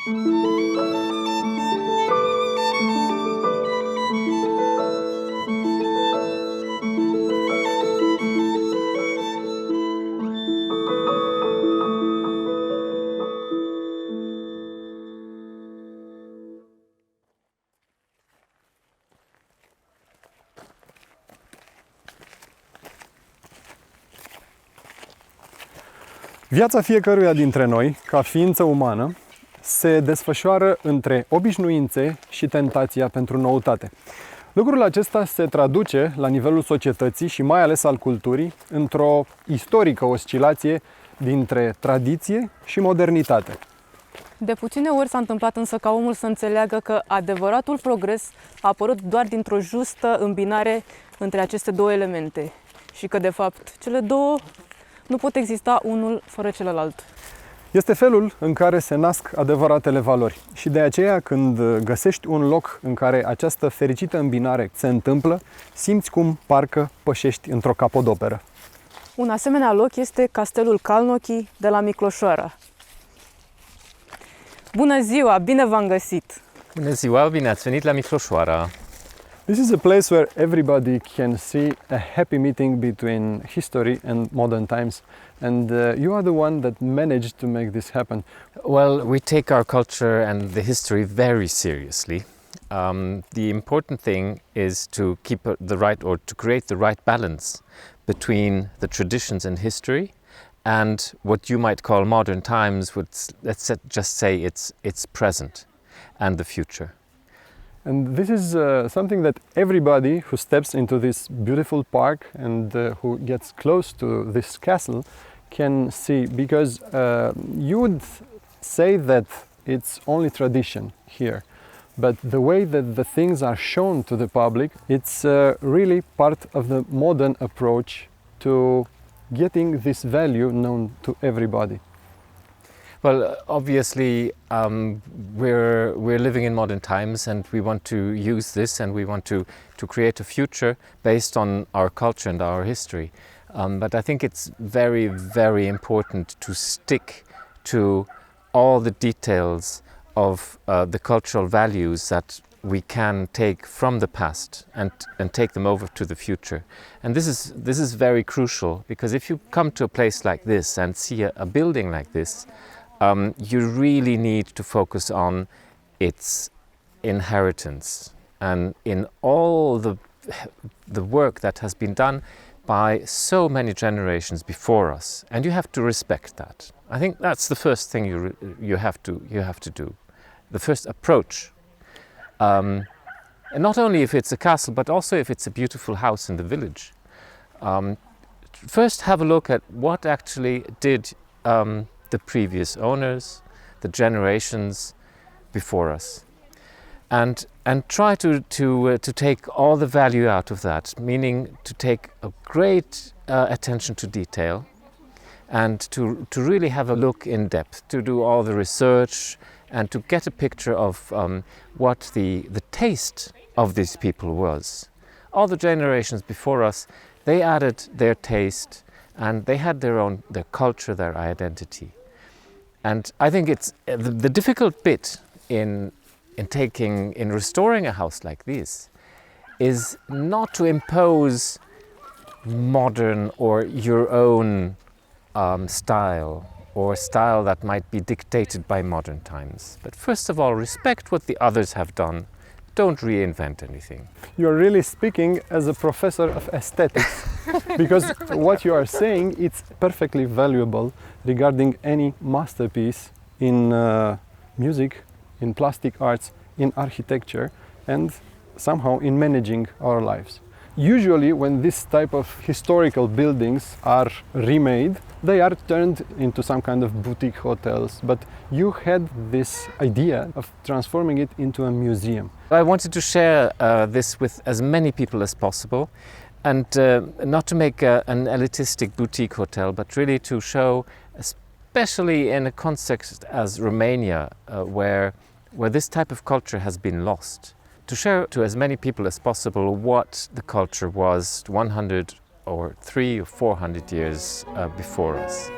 Viața fiecăruia dintre noi, ca ființă umană, se desfășoară între obișnuințe și tentația pentru noutate. Lucrul acesta se traduce la nivelul societății și mai ales al culturii într-o istorică oscilație dintre tradiție și modernitate. De puține ori s-a întâmplat însă ca omul să înțeleagă că adevăratul progres a apărut doar dintr-o justă îmbinare între aceste două elemente și că, de fapt, cele două nu pot exista unul fără celălalt. Este felul în care se nasc adevăratele valori și de aceea când găsești un loc în care această fericită îmbinare se întâmplă, simți cum parcă pășești într-o capodoperă. Un asemenea loc este Castelul Kálnoky de la Micloșoara. Bună ziua, bine v-am găsit! Bună ziua, bine ați venit la Micloșoara! This is a place where everybody can see a happy meeting between history and modern times. And you are the one that managed to make this happen. Well, we take our culture and the history very seriously. The important thing is to keep the right, or to create the right balance between the traditions and history and what you might call modern times, let's just say it's present and the future. And this is something that everybody who steps into this beautiful park and who gets close to this castle can see, because you would say that it's only tradition here, but the way that the things are shown to the public, it's really part of the modern approach to getting this value known to everybody. Well, obviously, we're living in modern times, and we want to use this, and we want to create a future based on our culture and our history. But I think it's very, very important to stick to all the details of the cultural values that we can take from the past and take them over to the future. And this is very crucial, because if you come to a place like this and see a building like this, you really need to focus on its inheritance and in all the work that has been done by so many generations before us, and you have to respect that. I think that's the first thing you have to do, the first approach. And not only if it's a castle, but also if it's a beautiful house in the village. First, have a look at what actually did the previous owners, the generations before us, and try to take all the value out of that, meaning to take a great attention to detail and to really have a look in depth, to do all the research and to get a picture of what the taste of these people was. All the generations before us, they added their taste and they had their culture, their identity. And I think it's the difficult bit in restoring a house like this is not to impose modern or your own style, or style that might be dictated by modern times. But first of all, respect what the others have done. Don't reinvent anything. You're really speaking as a professor of aesthetics, because what you are saying, it's perfectly valuable regarding any masterpiece in music, in plastic arts, in architecture, and somehow in managing our lives. Usually when this type of historical buildings are remade, they are turned into some kind of boutique hotels, but you had this idea of transforming it into a museum. I wanted to share this with as many people as possible, and not to make an elitistic boutique hotel, but really to show, especially in a context as Romania, where this type of culture has been lost, to share to as many people as possible what the culture was 100 or 300 or 400 years before us.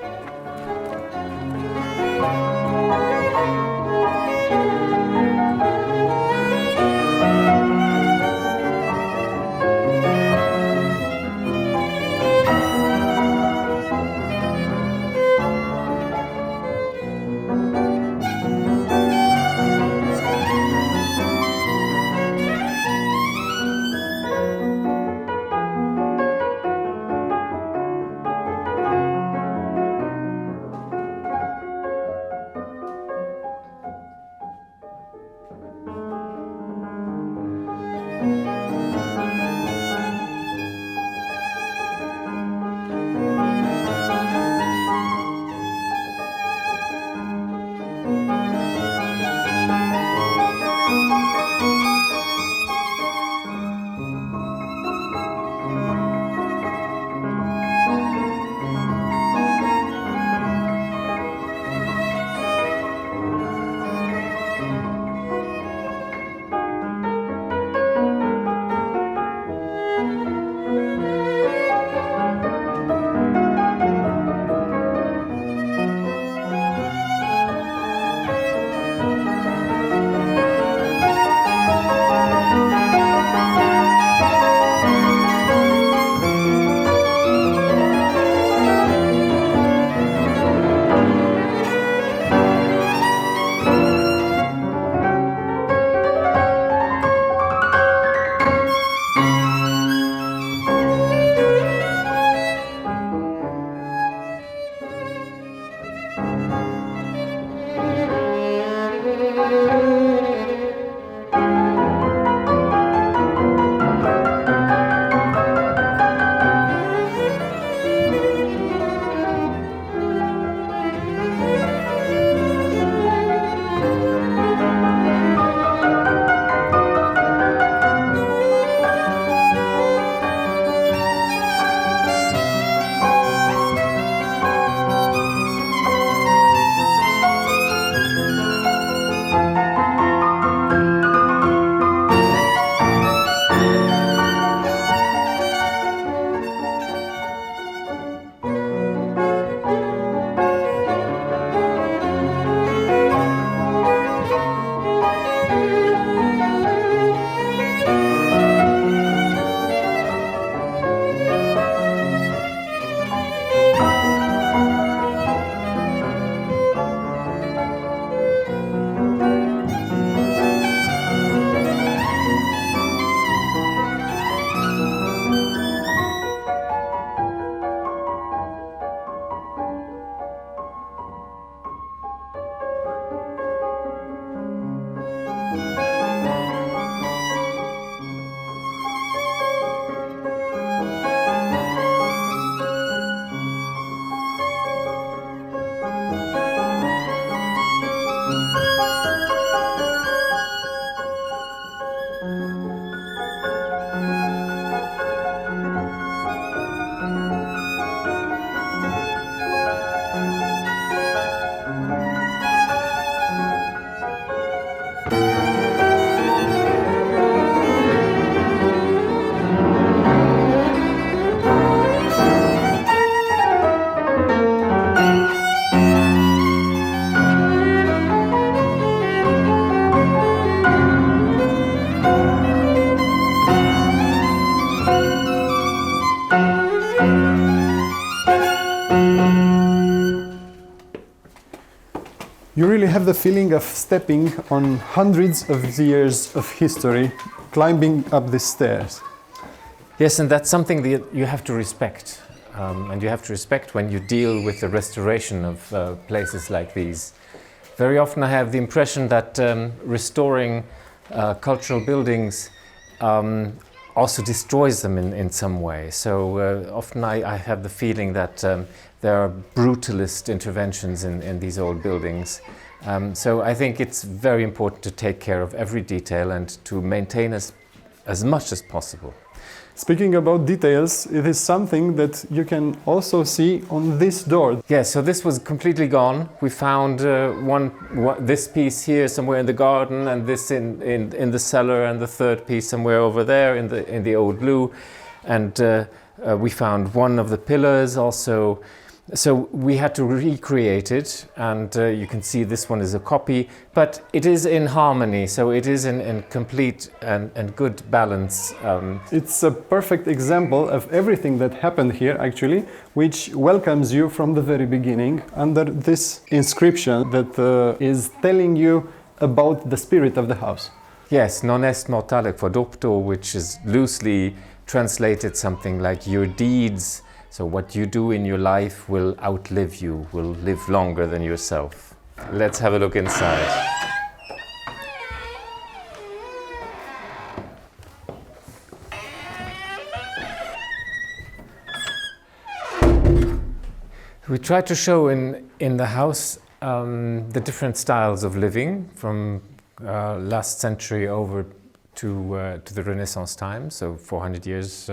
You really have the feeling of stepping on hundreds of years of history, climbing up the stairs. Yes, and that's something that you have to respect. And you have to respect when you deal with the restoration of places like these. Very often I have the impression that restoring cultural buildings also destroys them in some way. So often I have the feeling that there are brutalist interventions in these old buildings. So I think it's very important to take care of every detail and to maintain as much as possible. Speaking about details, it is something that you can also see on this door. Yes, so this was completely gone. We found this piece here somewhere in the garden, and this in the cellar, and the third piece somewhere over there in the old blue. And we found one of the pillars also. So we had to recreate it, and you can see this one is a copy, but it is in harmony, so it is in complete and good balance. It's a perfect example of everything that happened here, actually, which welcomes you from the very beginning under this inscription that is telling you about the spirit of the house. Yes, non est mortale quod opto, which is loosely translated something like your deeds. So what you do in your life will outlive you, will live longer than yourself. Let's have a look inside. We try to show in the house the different styles of living from last century over to the Renaissance time, so 400 years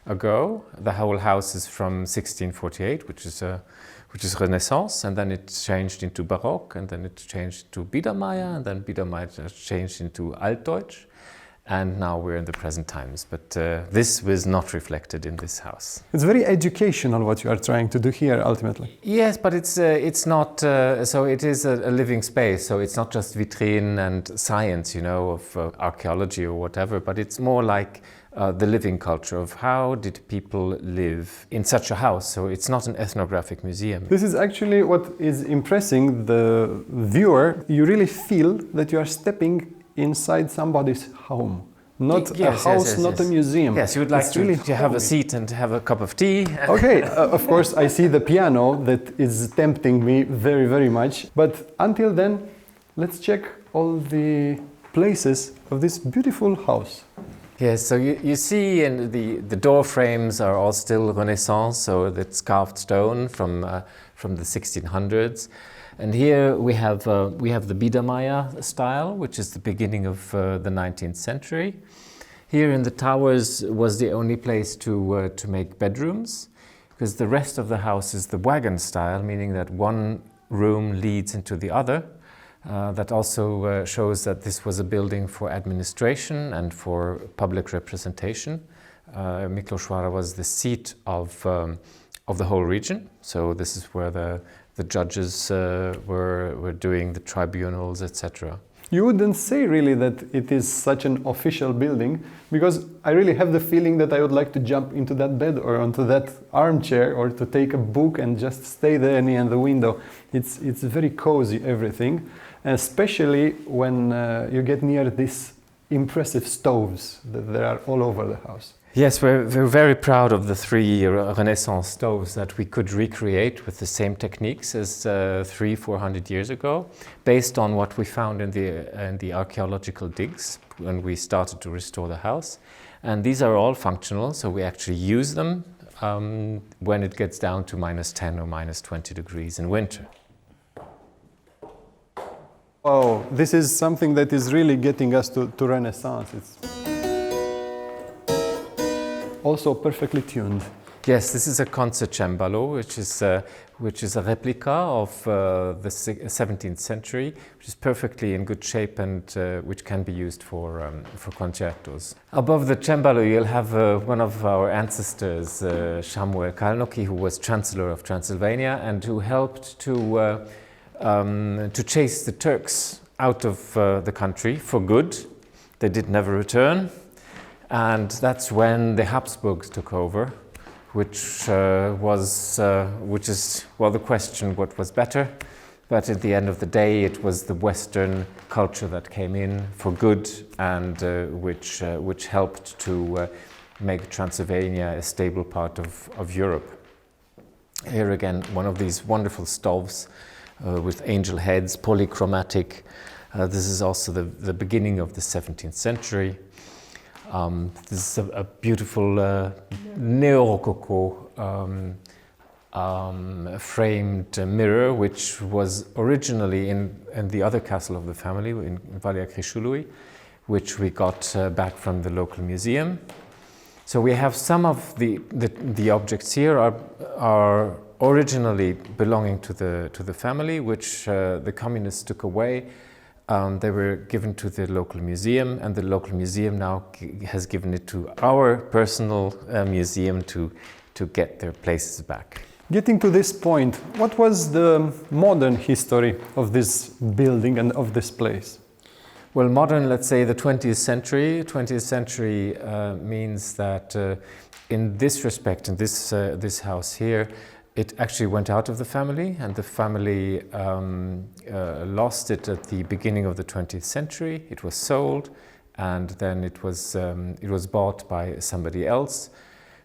ago. The whole house is from 1648, which is Renaissance, and then it changed into Baroque, and then it changed to Biedermeier, and then Biedermeier changed into Altdeutsch, and now we're in the present times. But this was not reflected in this house. It's very educational what you are trying to do here, ultimately. Yes, but it's not. So it is a living space. So it's not just vitrine and science, you know, of archaeology or whatever. But it's more like the living culture of how did people live in such a house. So it's not an ethnographic museum. This is actually what is impressing the viewer. You really feel that you are stepping inside somebody's home. Not a house, not a museum. Yes, you would like to have a seat and have a cup of tea. Okay, of course I see the piano that is tempting me very, very much. But until then, let's check all the places of this beautiful house. Yes, so you see, and the door frames are all still Renaissance, so that's carved stone from the 1600s. And here we have the Biedermeier style, which is the beginning of the 19th century. Here in the towers was the only place to make bedrooms, because the rest of the house is the wagon style, meaning that one room leads into the other. That also shows that this was a building for administration and for public representation. Micloșoara was the seat of the whole region, so this is where the judges were doing the tribunals, etc. You wouldn't say really that it is such an official building, because I really have the feeling that I would like to jump into that bed or onto that armchair or to take a book and just stay there near the window. It's very cozy, everything, especially when you get near these impressive stoves that there are all over the house. Yes, we're very proud of the 3 Renaissance stoves that we could recreate with the same techniques as 300-400 years ago, based on what we found in the archaeological digs when we started to restore the house. And these are all functional, so we actually use them when it gets down to -10 or -20 degrees in winter. Oh, this is something that is really getting us to Renaissance. It's also perfectly tuned. Yes, this is a concert cembalo, which is a replica of the 17th century, which is perfectly in good shape and which can be used for concertos. Above the cembalo, you'll have one of our ancestors, Ștefan Kálnoky, who was Chancellor of Transylvania and who helped to chase the Turks out of the country for good. They did never return, and that's when the Habsburgs took over. Which is, well, the question what was better, but at the end of the day it was the Western culture that came in for good and which helped to make Transylvania a stable part of Europe. Here again, one of these wonderful stoves with angel heads, polychromatic. This is also the beginning of the 17th century. This is a beautiful neo-rococo framed mirror, which was originally in the other castle of the family, in Valea Crișului, which we got back from the local museum. So we have some of the objects here are originally belonging to the family, which the communists took away. They were given to the local museum, and the local museum now has given it to our personal museum to get their places back. Getting to this point, what was the modern history of this building and of this place? Well, modern, let's say the 20th century. 20th century means that in this respect, in this house here, it actually went out of the family, and the family lost it at the beginning of the 20th century. It was sold, and then it was bought by somebody else,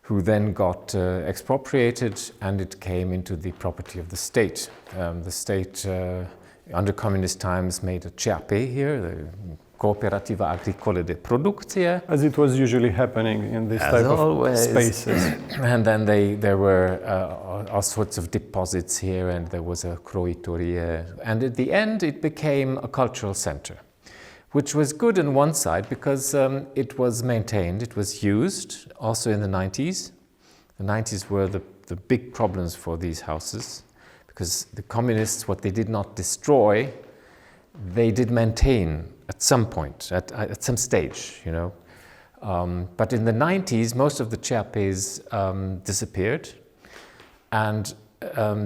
who then got expropriated, and it came into the property of the state. The state, under communist times, made a CAP here, the Cooperativa Agricolă de Producție. As it was usually happening in this type of spaces. And then there were all sorts of deposits here, and there was a croitorie. And at the end, it became a cultural center, which was good on one side because it was maintained, it was used, also in the 90s. The 90s were the big problems for these houses, because the communists, what they did not destroy, they did maintain at some point, at some stage, you know. But in the 90s, most of the CAPs disappeared, and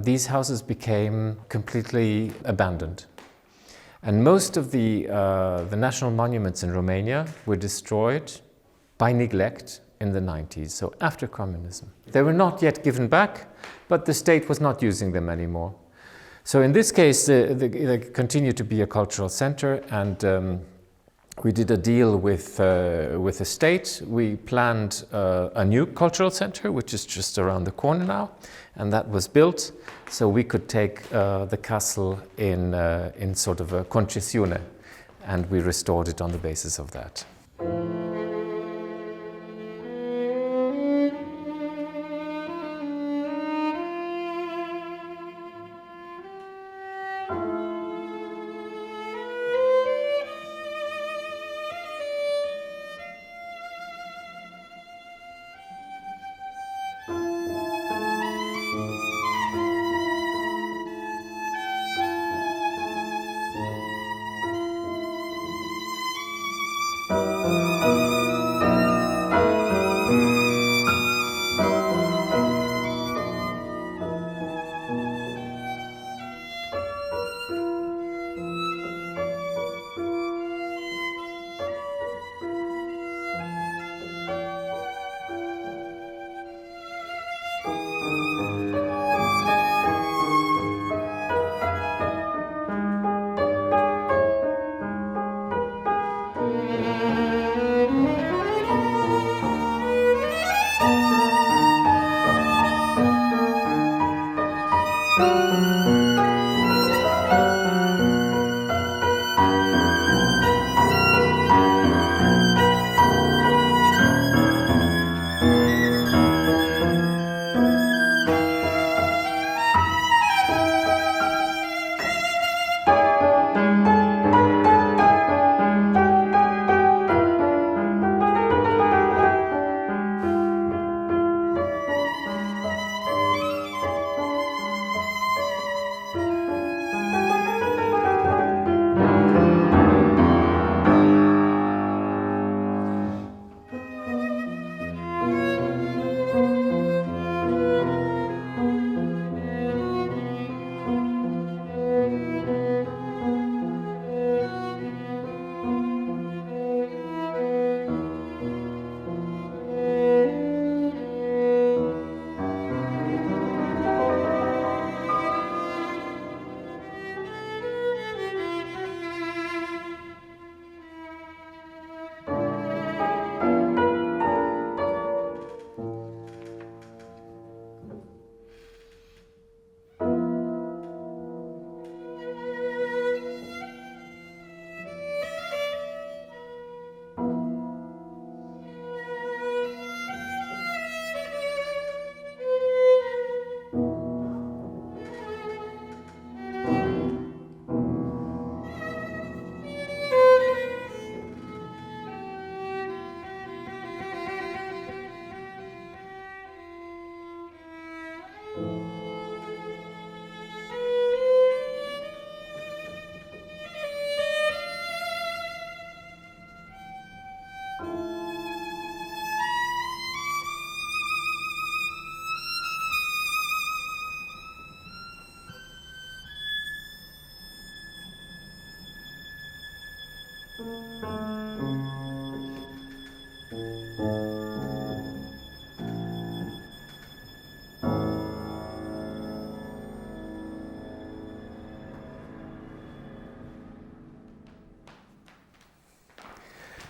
these houses became completely abandoned. And most of the national monuments in Romania were destroyed by neglect in the 90s, so after communism. They were not yet given back, but the state was not using them anymore. So in this case, they continue to be a cultural center, and we did a deal with the state. We planned a new cultural center, which is just around the corner now, and that was built, so we could take the castle in sort of a concessione, and we restored it on the basis of that.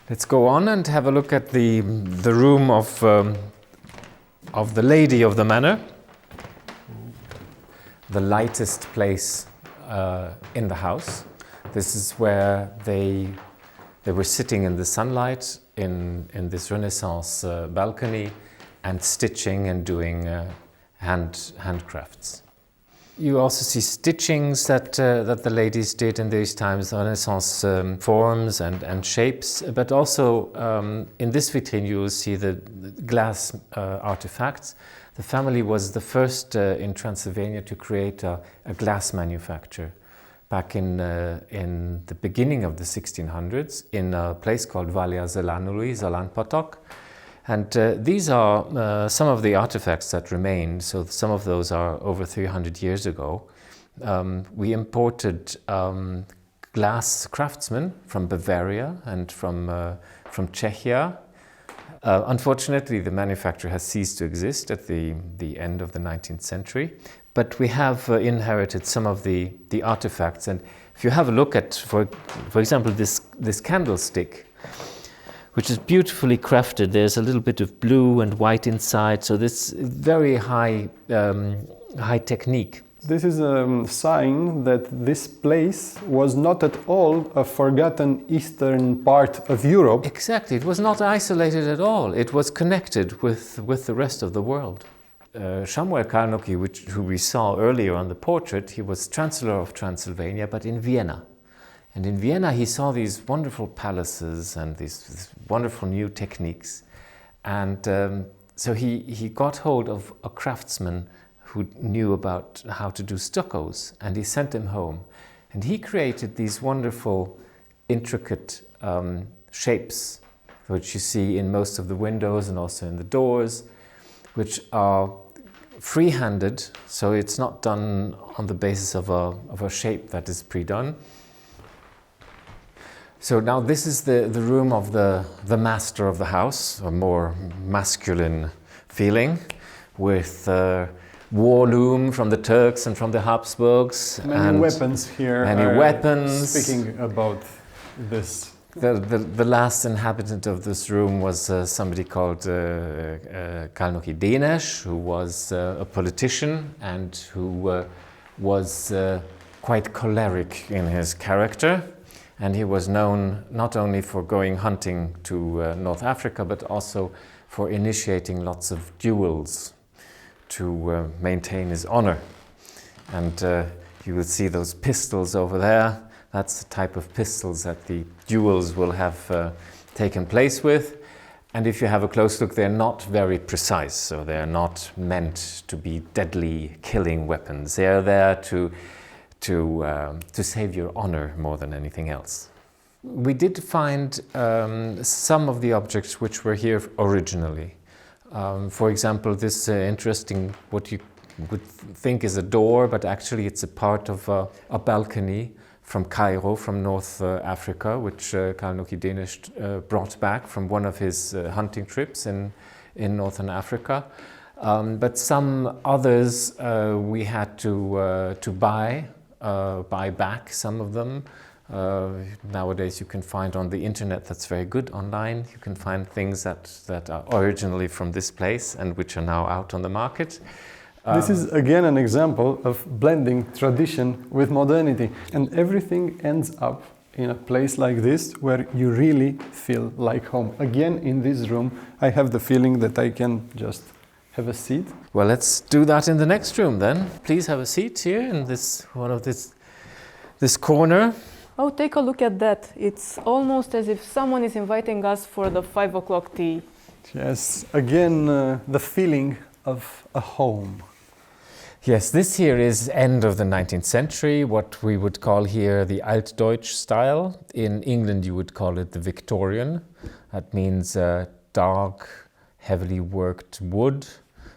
Let's go on and have a look at the room of the lady of the manor, the lightest place in the house. This is where they were sitting in the sunlight in this Renaissance balcony and stitching and doing handcrafts. You also see stitchings that the ladies did in these times, Renaissance forms and shapes, but also in this vitrine you will see the glass artifacts. The family was the first in Transylvania to create a glass manufacture back in the beginning of the 1600s in a place called Valea Crișului, Zalan-Potoc. And these are some of the artifacts that remain. So some of those are over 300 years ago. We imported glass craftsmen from Bavaria and from Czechia. Unfortunately, the manufacture has ceased to exist at the end of the 19th century. But we have inherited some of the artifacts. And if you have a look at, for example, this candlestick, which is beautifully crafted. There's a little bit of blue and white inside, so this very high technique. This is a sign that this place was not at all a forgotten eastern part of Europe. Exactly, it was not isolated at all. It was connected with the rest of the world. Samuel Kálnoky, who we saw earlier on the portrait, he was Chancellor of Transylvania, but in Vienna. And in Vienna he saw these wonderful palaces and these wonderful new techniques. And so he got hold of a craftsman who knew about how to do stuccos, and he sent him home. And he created these wonderful, intricate shapes, which you see in most of the windows and also in the doors, which are free-handed, so it's not done on the basis of a shape that is pre-done. So now this is the room of the master of the house, a more masculine feeling, with war loom from the Turks and from the Habsburgs. Many weapons here. Many weapons. Speaking about this. The last inhabitant of this room was somebody called Kálnoky Dénes, who was a politician and who was quite choleric in his character. And he was known not only for going hunting to North Africa, but also for initiating lots of duels to maintain his honor. And you will see those pistols over there. That's the type of pistols that the duels will have taken place with. And if you have a close look, they're not very precise, so they're not meant to be deadly killing weapons. They're there to save your honor more than anything else. We did find some of the objects which were here originally. For example, this interesting, what you would think is a door, but actually it's a part of a balcony from Cairo, from North Africa, which Kálnoky Dénes brought back from one of his hunting trips in Northern Africa. But some others we had to buy back, some of them. Nowadays you can find on the internet, that's very good online, you can find things that are originally from this place and which are now out on the market. This is again an example of blending tradition with modernity, and everything ends up in a place like this where you really feel like home. Again, in this room, I have the feeling that I can just have a seat. Well, let's do that in the next room then. Please have a seat here in this corner. Oh, take a look at that. It's almost as if someone is inviting us for the 5 o'clock tea. Yes, again, the feeling of a home. Yes, this here is end of the 19th century, what we would call here the Altdeutsch style. In England you would call it the Victorian. That means dark, heavily worked wood,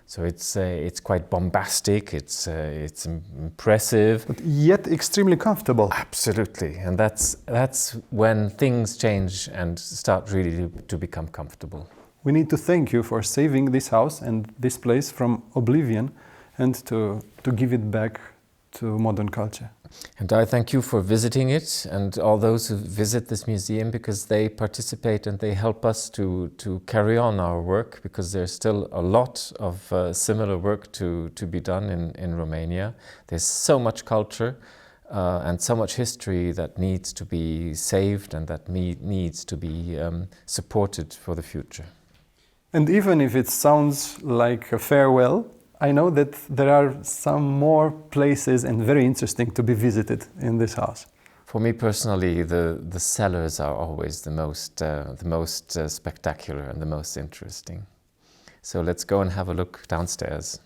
So it's quite bombastic, it's impressive. But yet extremely comfortable. Absolutely, and that's when things change and start really to become comfortable. We need to thank you for saving this house and this place from oblivion and to give it back to modern culture. And I thank you for visiting it and all those who visit this museum, because they participate and they help us to carry on our work, because there's still a lot of similar work to be done in Romania. There's so much culture and so much history that needs to be saved and that needs to be supported for the future. And even if it sounds like a farewell, I know that there are some more places and very interesting to be visited in this house. For me personally, the cellars are always the most spectacular and the most interesting. So let's go and have a look downstairs.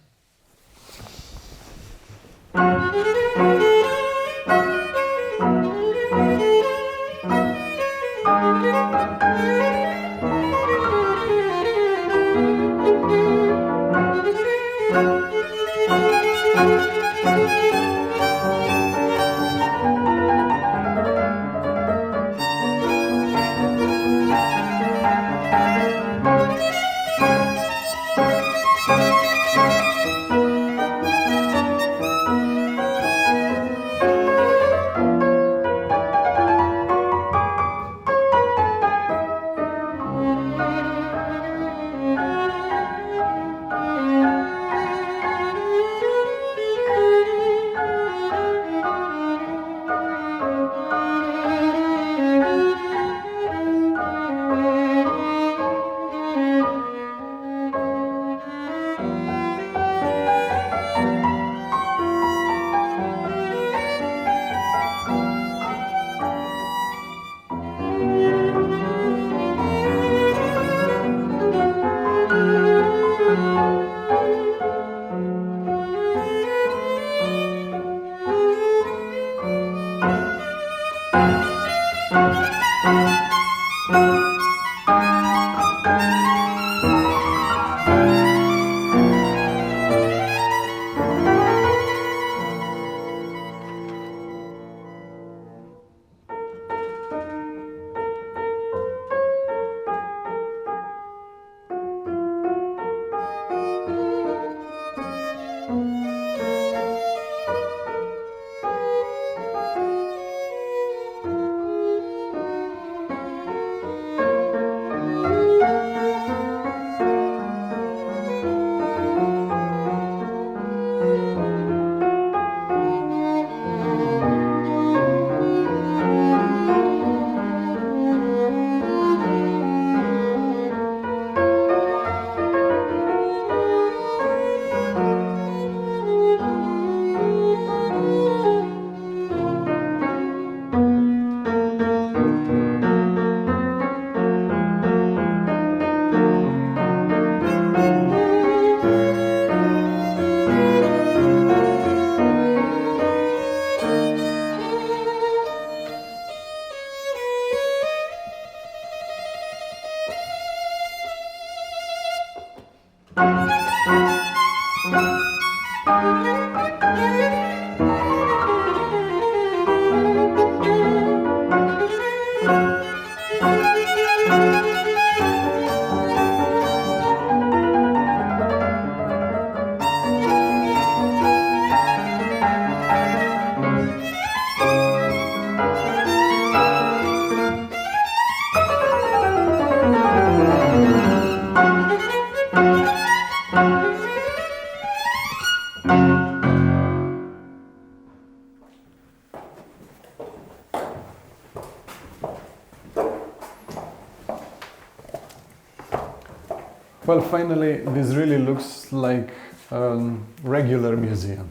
Well, finally, this really looks like a regular museum.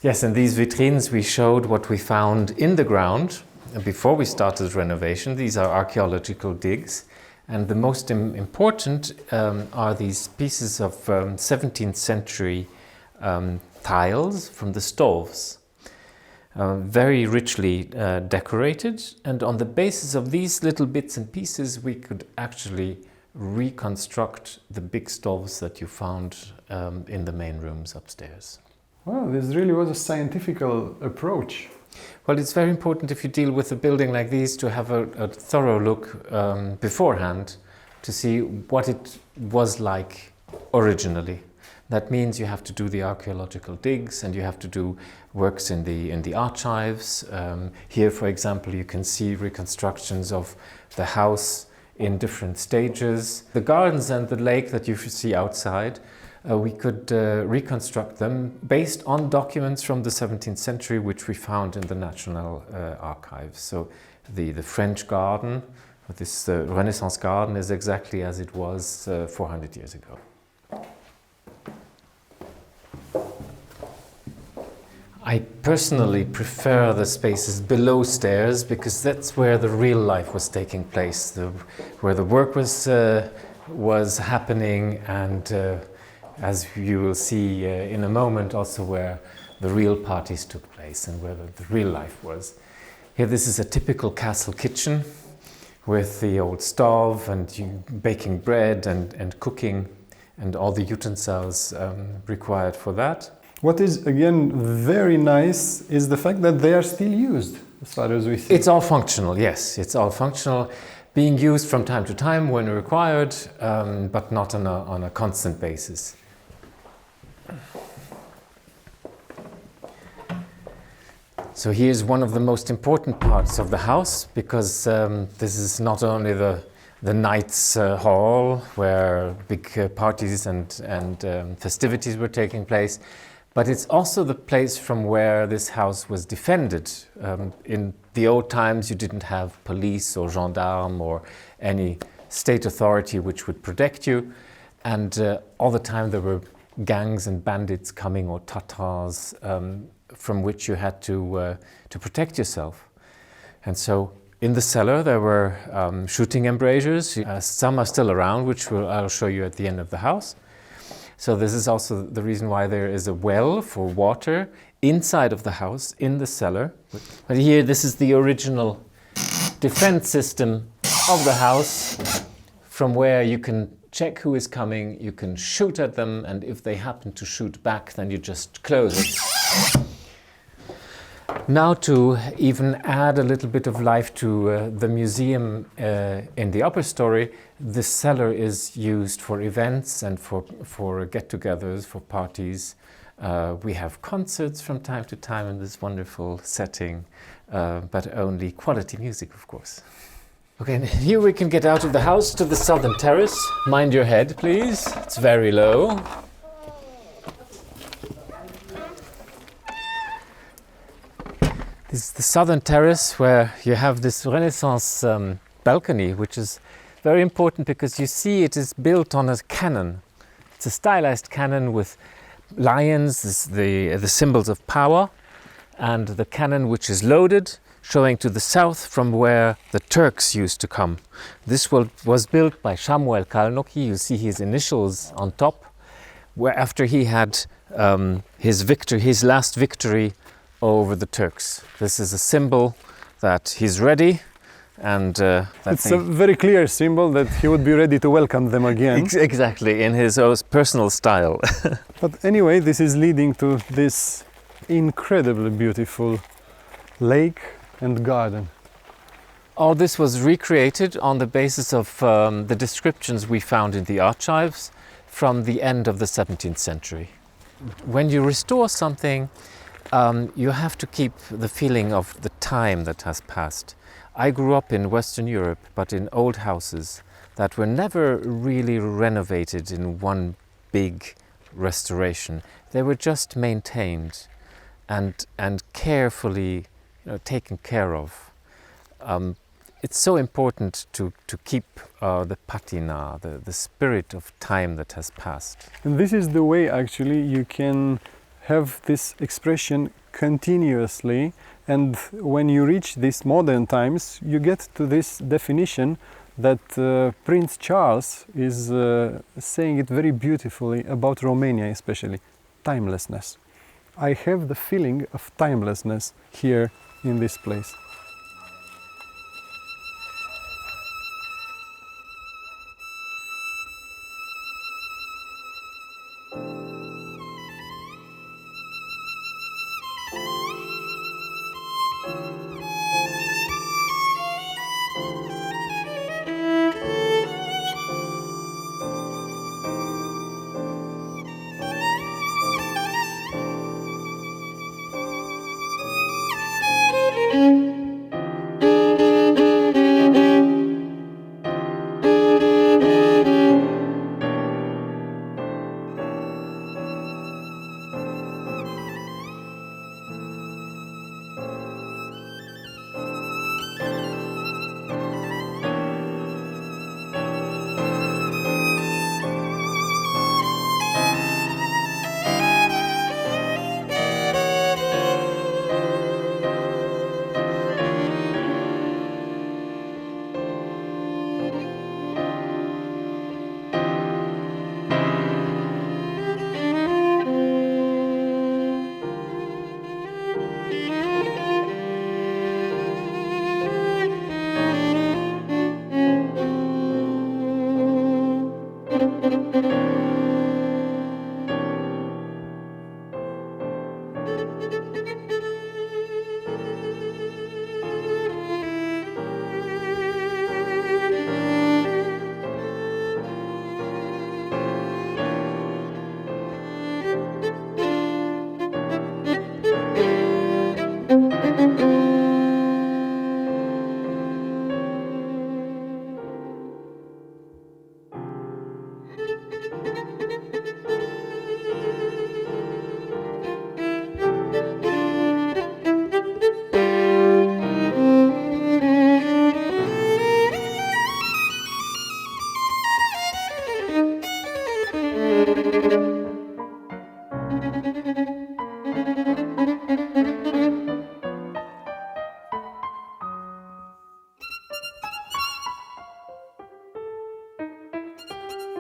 Yes, and these vitrines, we showed what we found in the ground before we started renovation. These are archaeological digs, and the most important are these pieces of 17th century tiles from the stoves. Very richly decorated, and on the basis of these little bits and pieces we could actually reconstruct the big stoves that you found in the main rooms upstairs. Wow, this really was a scientific approach. Well, it's very important if you deal with a building like this to have a thorough look beforehand to see what it was like originally. That means you have to do the archaeological digs and you have to do works in the archives. Here, for example, you can see reconstructions of the house in different stages. The gardens and the lake that you see outside, we could reconstruct them based on documents from the 17th century which we found in the National Archives. So the French garden, this Renaissance garden, is exactly as it was 400 years ago. I personally prefer the spaces below stairs because that's where the real life was taking place, where the work was happening, and as you will see in a moment, also where the real parties took place and where the real life was. Here, this is a typical castle kitchen with the old stove and baking bread and cooking and all the utensils required for that. What is, again, very nice is the fact that they are still used, as far as we see. It's all functional, yes. It's all functional, being used from time to time when required, but not on a constant basis. So here's one of the most important parts of the house, because this is not only the Knights' Hall, where big parties and festivities were taking place, but it's also the place from where this house was defended. In the old times, you didn't have police or gendarme or any state authority which would protect you. And all the time there were gangs and bandits coming, or Tatars, from which you had to protect yourself. And so in the cellar there were shooting embrasures. Some are still around, which I'll show you at the end of the house. So this is also the reason why there is a well for water inside of the house, in the cellar. But here, this is the original defense system of the house, from where you can check who is coming, you can shoot at them, and if they happen to shoot back, then you just close it. Now, to even add a little bit of life to the museum in the upper story, the cellar is used for events and for get-togethers, for parties. We have concerts from time to time in this wonderful setting, but only quality music, of course. Okay, and here we can get out of the house to the southern terrace. Mind your head, please. It's very low. This is the southern terrace, where you have this Renaissance balcony, which is very important because you see it is built on a cannon. It's a stylized cannon with lions, the symbols of power, and the cannon which is loaded, showing to the south from where the Turks used to come. This was built by Samuel Kálnoky. You see his initials on top, where after he had his last victory over the Turks. This is a symbol that he's ready, and it's a very clear symbol that he would be ready to welcome them again. Exactly, in his own personal style. But anyway, this is leading to this incredibly beautiful lake and garden. All this was recreated on the basis of the descriptions we found in the archives from the end of the 17th century. When you restore something, you have to keep the feeling of the time that has passed. I grew up in Western Europe, but in old houses that were never really renovated in one big restoration. They were just maintained and carefully taken care of. It's so important to keep the patina, the spirit of time that has passed. And this is the way actually you can have this expression continuously, and when you reach these modern times, you get to this definition that Prince Charles is saying it very beautifully about Romania, especially timelessness. I have the feeling of timelessness here in this place.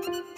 Thank you.